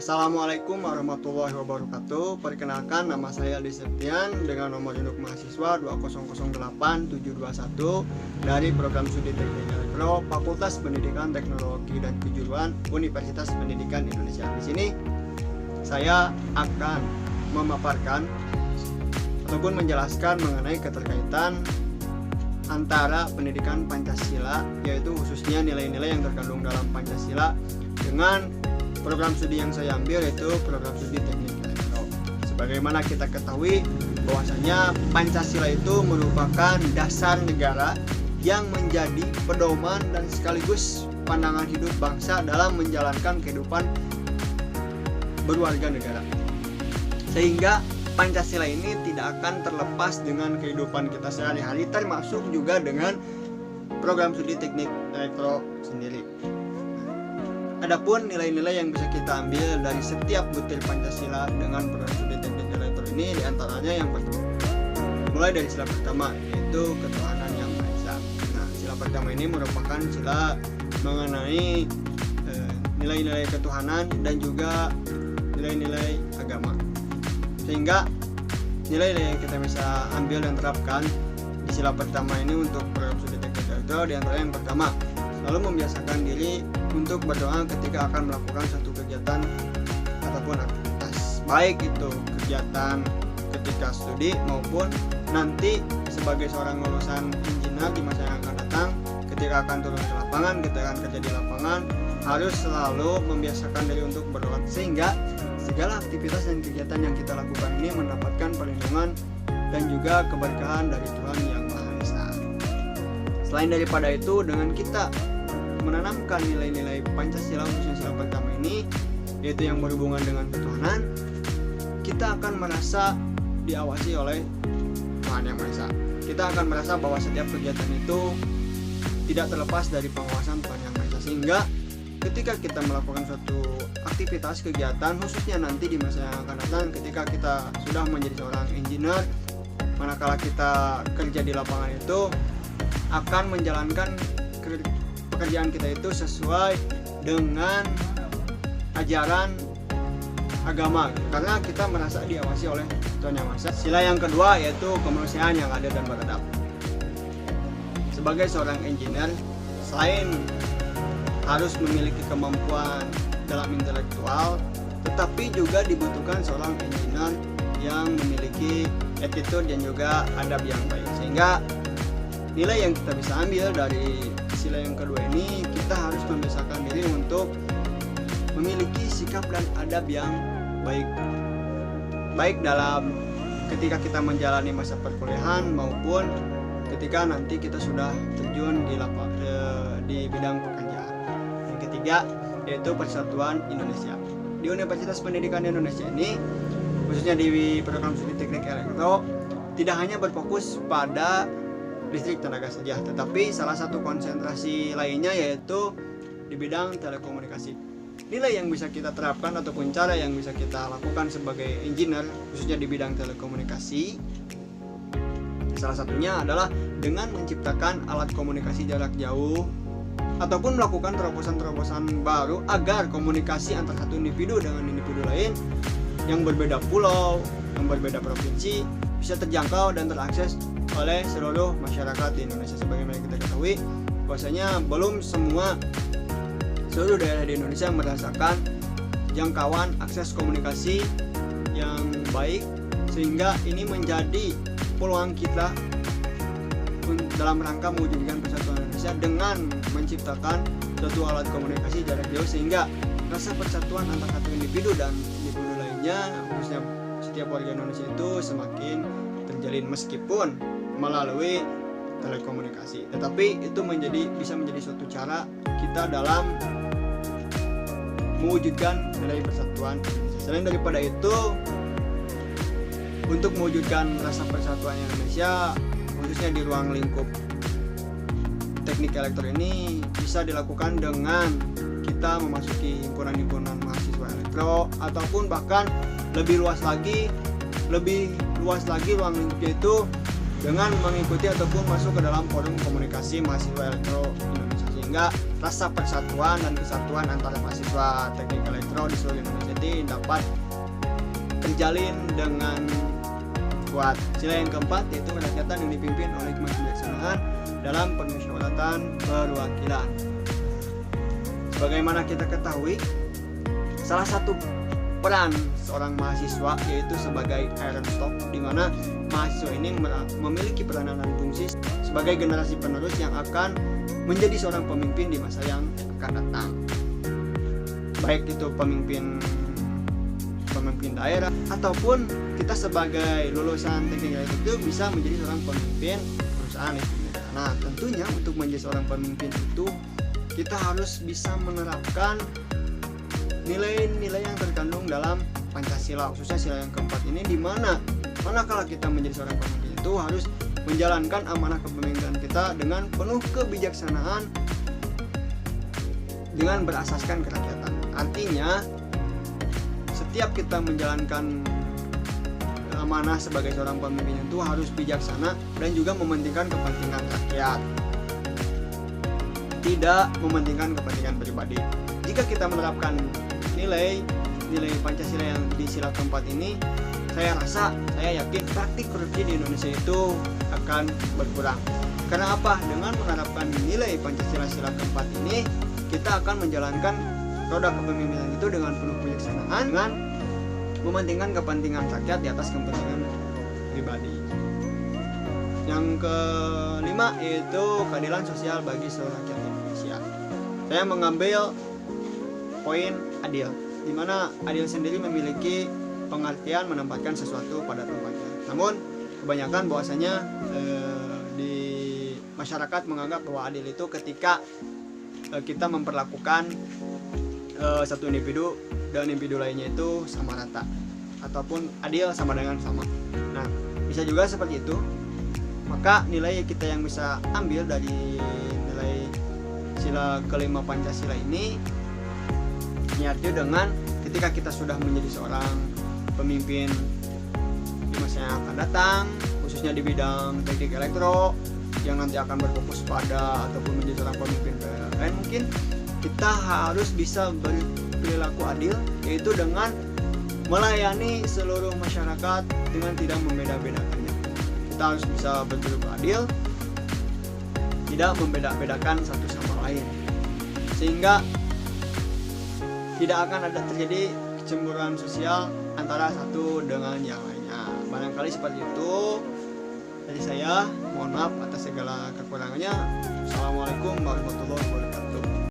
Assalamualaikum warahmatullahi wabarakatuh. Perkenalkan, nama saya Aldi Septian dengan nomor induk mahasiswa 2008721 dari program studi Teknik Elektro Fakultas Pendidikan Teknologi dan Kejuruan Universitas Pendidikan Indonesia. Di sini saya akan memaparkan ataupun menjelaskan mengenai keterkaitan antara pendidikan Pancasila, yaitu khususnya nilai-nilai yang terkandung dalam Pancasila, dengan program studi yang saya ambil, yaitu program studi Teknik Elektro. Sebagaimana kita ketahui bahwasanya Pancasila itu merupakan dasar negara yang menjadi pedoman dan sekaligus pandangan hidup bangsa dalam menjalankan kehidupan berwarga negara. Sehingga Pancasila ini tidak akan terlepas dengan kehidupan kita sehari-hari, termasuk juga dengan program studi Teknik Elektro sendiri. Adapun nilai-nilai yang bisa kita ambil dari setiap butir Pancasila dengan program studi Teknik Elektro ini diantaranya yang pertama, mulai dari sila pertama, yaitu ketuhanan yang Maha Esa. Nah, sila pertama ini merupakan sila mengenai nilai-nilai ketuhanan dan juga nilai-nilai agama. Sehingga nilai-nilai yang kita bisa ambil dan terapkan di sila pertama ini untuk program studi Teknik Elektro diantaranya yang pertama, selalu membiasakan diri untuk berdoa ketika akan melakukan suatu kegiatan ataupun aktivitas, baik itu kegiatan ketika studi maupun nanti sebagai seorang lulusan insinyur di masa yang akan datang, ketika akan turun ke lapangan, ketika akan kerja di lapangan, harus selalu membiasakan diri untuk berdoa, sehingga segala aktivitas dan kegiatan yang kita lakukan ini mendapatkan perlindungan dan juga keberkahan dari Tuhan Yang Maha Esa. Selain daripada itu, dengan kita menanamkan nilai-nilai Pancasila khususnya sila pertama ini, yaitu yang berhubungan dengan ketuhanan, kita akan merasa diawasi oleh Tuhan Yang Maha Esa. Kita akan merasa bahwa setiap kegiatan itu tidak terlepas dari pengawasan Tuhan Yang Maha Esa, sehingga ketika kita melakukan suatu aktivitas kegiatan, khususnya nanti di masa yang akan datang ketika kita sudah menjadi seorang engineer, manakala kita kerja di lapangan itu akan menjalankan pekerjaan kita itu sesuai dengan ajaran agama, karena kita merasa diawasi oleh Tuhan Yang Maha Esa. Sila yang kedua yaitu kemanusiaan yang adil dan beradab. Sebagai seorang engineer, selain harus memiliki kemampuan dalam intelektual, tetapi juga dibutuhkan seorang engineer yang memiliki attitude dan juga adab yang baik. Sehingga nilai yang kita bisa ambil dari sila yang kedua ini, kita harus membiasakan diri untuk memiliki sikap dan adab yang baik dalam ketika kita menjalani masa perkuliahan maupun ketika nanti kita sudah terjun di bidang pekerjaan. Yang ketiga yaitu Persatuan Indonesia. Di Universitas Pendidikan Indonesia ini, khususnya di program studi Teknik Elektro, tidak hanya berfokus pada listrik tenaga saja, tetapi salah satu konsentrasi lainnya yaitu di bidang telekomunikasi. Nilai yang bisa kita terapkan ataupun cara yang bisa kita lakukan sebagai engineer khususnya di bidang telekomunikasi, salah satunya adalah dengan menciptakan alat komunikasi jarak jauh ataupun melakukan terobosan-terobosan baru agar komunikasi antara satu individu dengan individu lain yang berbeda pulau, yang berbeda provinsi bisa terjangkau dan terakses oleh seluruh masyarakat di Indonesia. Sebagaimana kita ketahui bahwasanya belum seluruh daerah di Indonesia merasakan jangkauan akses komunikasi yang baik, sehingga ini menjadi peluang kita dalam rangka mewujudkan persatuan Indonesia dengan menciptakan suatu alat komunikasi jarak jauh, sehingga rasa persatuan antara satu individu dan individu lainnya, khususnya setiap warga Indonesia itu semakin terjalin meskipun melalui telekomunikasi. Tetapi itu bisa menjadi suatu cara kita dalam mewujudkan nilai persatuan Indonesia. Selain daripada itu, untuk mewujudkan rasa persatuan Indonesia khususnya di ruang lingkup Teknik Elektro ini bisa dilakukan dengan kita memasuki himpunan-himpunan mahasiswa elektro, ataupun bahkan lebih luas lagi ruang lingkupnya itu dengan mengikuti ataupun masuk ke dalam forum komunikasi mahasiswa elektro Indonesia. sehingga rasa persatuan dan kesatuan antara mahasiswa teknik elektro di seluruh Indonesia ini dapat terjalin dengan kuat. Sila yang keempat yaitu kerakyatan yang dipimpin oleh kebijaksanaan dalam permusyawaratan perwakilan. Sebagaimana kita ketahui, salah satu peran seorang mahasiswa yaitu sebagai iron stock, di mana mahasiswa ini memiliki peranan dan fungsi sebagai generasi penerus yang akan menjadi seorang pemimpin di masa yang akan datang. Baik itu pemimpin daerah ataupun kita sebagai lulusan teknik elektro itu bisa menjadi seorang pemimpin perusahaan listrik. Nah, tentunya untuk menjadi seorang pemimpin itu kita harus bisa menerapkan nilai-nilai yang terkandung dalam Pancasila, khususnya sila yang keempat ini, di mana manakala kita menjadi seorang pemimpin itu harus menjalankan amanah kepemimpinan kita dengan penuh kebijaksanaan dengan berasaskan kerakyatan. Artinya setiap kita menjalankan amanah sebagai seorang pemimpin itu harus bijaksana dan juga mementingkan kepentingan rakyat, tidak mementingkan kepentingan pribadi. Jika kita menerapkan nilai Pancasila yang di sila keempat ini, saya yakin praktik korupsi di Indonesia itu akan berkurang. Karena apa? Dengan menerapkan nilai Pancasila sila keempat ini, kita akan menjalankan roda kepemimpinan itu dengan penuh kebijaksanaan, dengan mementingkan kepentingan rakyat di atas kepentingan pribadi. Yang kelima yaitu keadilan sosial bagi seluruh rakyat Indonesia. Saya mengambil poin adil, di mana adil sendiri memiliki pengertian menempatkan sesuatu pada tempatnya. Namun kebanyakan bahwasanya di masyarakat menganggap bahwa adil itu ketika kita memperlakukan satu individu dan individu lainnya itu sama rata, ataupun adil sama dengan sama. Nah, bisa juga seperti itu. Maka nilai kita yang bisa ambil dari nilai sila kelima Pancasila ini yaitu dengan ketika kita sudah menjadi seorang pemimpin di masa yang akan datang, khususnya di bidang teknik elektro yang nanti akan berfokus pada ataupun menjadi seorang pemimpin PLN, mungkin kita harus bisa berperilaku adil, yaitu dengan melayani seluruh masyarakat dengan tidak membeda-bedakannya. Kita harus bisa berperilaku adil, tidak membeda-bedakan satu sama lain, sehingga tidak akan ada terjadi kecemburuan sosial antara satu dengan yang lainnya. Barangkali seperti itu dari saya. Mohon maaf atas segala kekurangannya. Assalamualaikum warahmatullahi wabarakatuh.